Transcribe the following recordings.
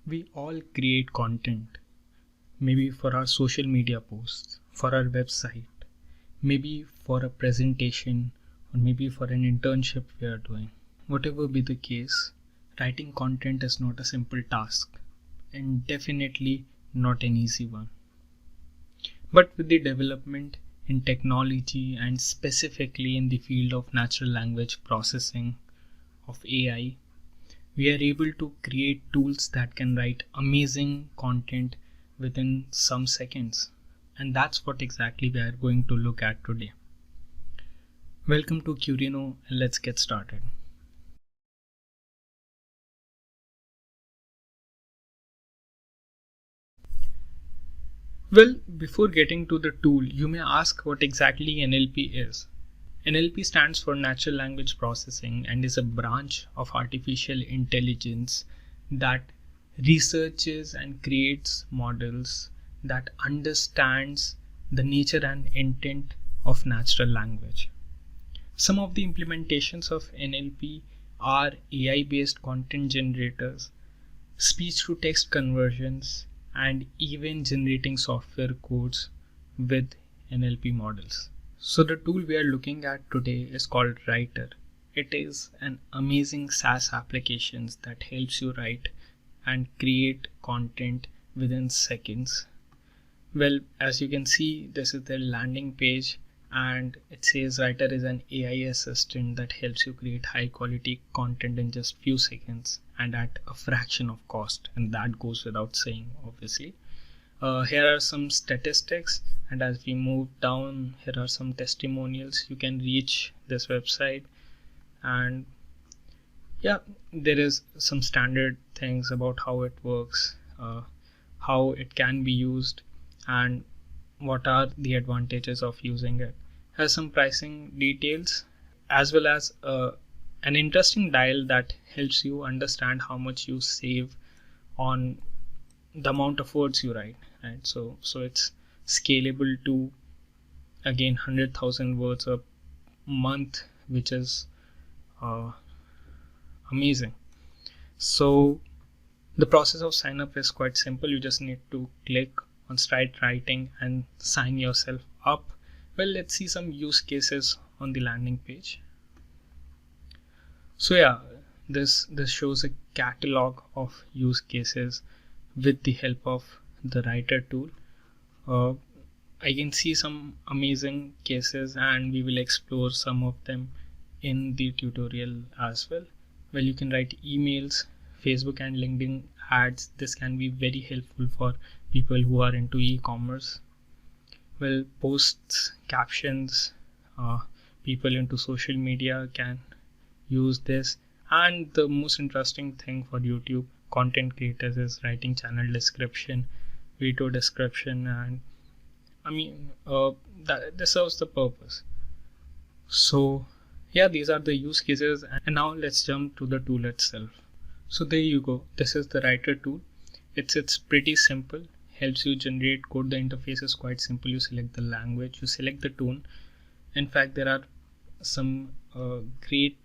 We all create content, maybe for our social media posts, for our website, maybe for a presentation, or maybe for an internship we are doing. Whatever be the case, writing content is not a simple task and definitely not an easy one. But with the development in technology and specifically in the field of natural language processing of AI, we are able to create tools that can write amazing content within some seconds. And that's what exactly we are going to look at today. Welcome to Curino and let's get started. Well, before getting to the tool, you may ask what exactly NLP is. NLP stands for Natural Language Processing and is a branch of artificial intelligence that researches and creates models that understands the nature and intent of natural language. Some of the implementations of NLP are AI based content generators, speech to text conversions, and even generating software codes with NLP models. So the tool we are looking at today is called Writer. It is an amazing SaaS application that helps you write and create content within seconds. Well, as you can see, this is the landing page and it says Writer is an AI assistant that helps you create high quality content in just few seconds and at a fraction of cost, and that goes without saying, obviously. Here are some statistics, and as we move down, here are some testimonials. You can reach this website, and yeah, there is some standard things about how it works, how it can be used, and what are the advantages of using it. Has some pricing details as well as an interesting dial that helps you understand how much you save on the amount of words you write, right? So it's scalable to again 100,000 words a month, which is amazing. So the process of sign up is quite simple. You just need to click on start writing and sign yourself up. Well, let's see some use cases on the landing page. So yeah, this shows a catalog of use cases with the help of the Writer tool. I can see some amazing cases and we will explore some of them in the tutorial as well. Well, you can write emails, Facebook and LinkedIn ads. This can be very helpful for people who are into e-commerce. Well, posts, captions, people into social media can use this. And the most interesting thing for YouTube content creators is writing channel description, video description, and this serves the purpose. So yeah, these are the use cases, and now let's jump to the tool itself. So there you go. This is the Writer tool. It's pretty simple. Helps you generate code. The interface is quite simple. You select the language, you select the tone. In fact, there are some great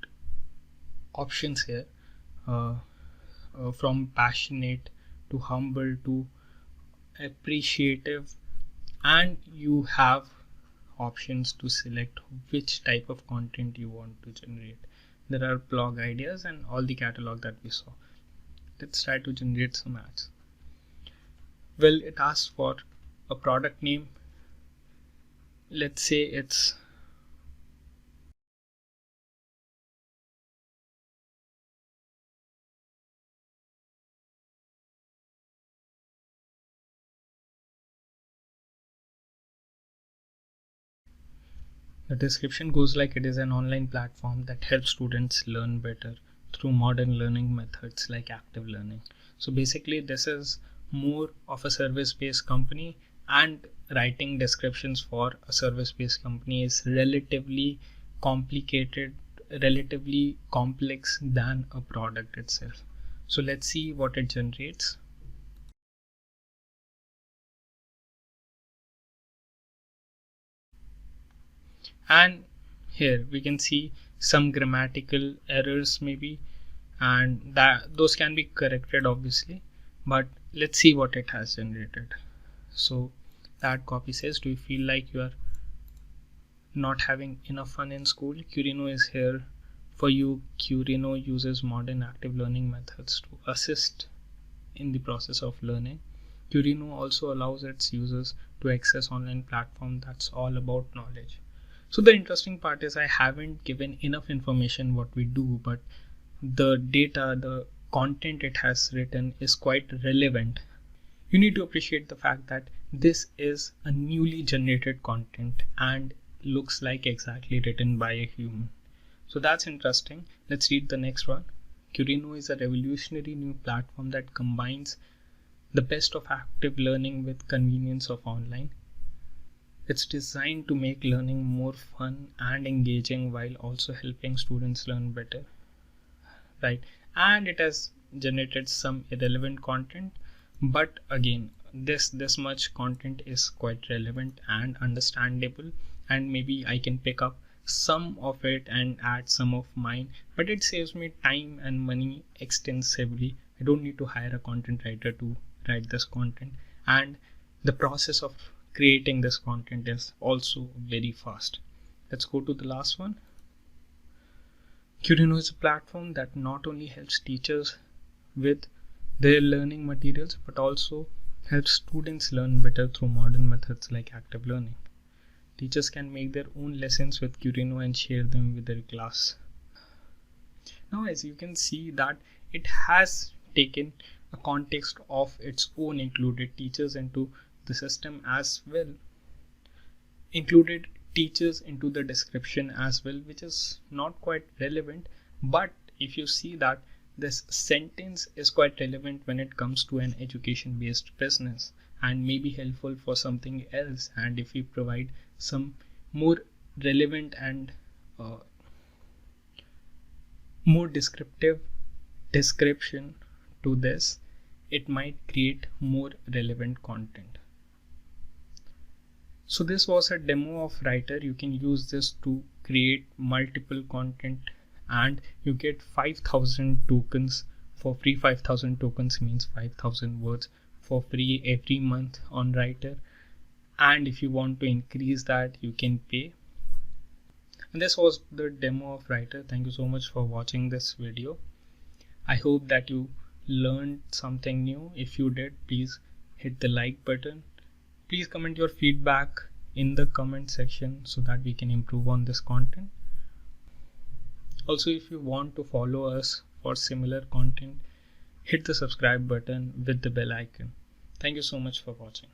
options here, from passionate to humble to appreciative, and you have options to select which type of content you want to generate. There are blog ideas and all the catalog that we saw. Let's try to generate some ads. Well, it asks for a product name. Let's say it's the description goes like it is an online platform that helps students learn better through modern learning methods like active learning. So basically this is more of a service-based company, and writing descriptions for a service-based company is relatively complicated, relatively complex than a product itself. So let's see what it generates. And here we can see some grammatical errors maybe, and that those can be corrected obviously. but let's see what it has generated. So that copy says, do you feel like you are not having enough fun in school? Curino is here for you. Curino uses modern active learning methods to assist in the process of learning. Curino also allows its users to access online platform that's all about knowledge. So the interesting part is I haven't given enough information what we do, but the data, the content it has written is quite relevant. You need to appreciate the fact that this is a newly generated content and looks like exactly written by a human. So that's interesting. Let's read the next one. Curino is a revolutionary new platform that combines the best of active learning with convenience of online. It's designed to make learning more fun and engaging while also helping students learn better. Right? And it has generated some irrelevant content, but again, this much content is quite relevant and understandable, and maybe I can pick up some of it and add some of mine, but it saves me time and money extensively. I don't need to hire a content writer to write this content, and the process of creating this content is also very fast. Let's go to the last one. Curino is a platform that not only helps teachers with their learning materials but also helps students learn better through modern methods like active learning. Teachers can make their own lessons with Curino and share them with their class. Now, as you can see that it has taken a context of its own, included teachers into the system as well, included teachers into the description as well, which is not quite relevant, but if you see that this sentence is quite relevant when it comes to an education based business and may be helpful for something else, and if we provide some more relevant and more descriptive description to this, it might create more relevant content. So this was a demo of Writer. You can use this to create multiple content and you get 5,000 tokens for free. 5,000 tokens means 5,000 words for free every month on Writer, and if you want to increase that you can pay. And this was the demo of Writer. Thank you so much for watching this video. I hope that you learned something new. If you did, please hit the like button. Please comment your feedback in the comment section so that we can improve on this content. Also, if you want to follow us for similar content, hit the subscribe button with the bell icon. Thank you so much for watching.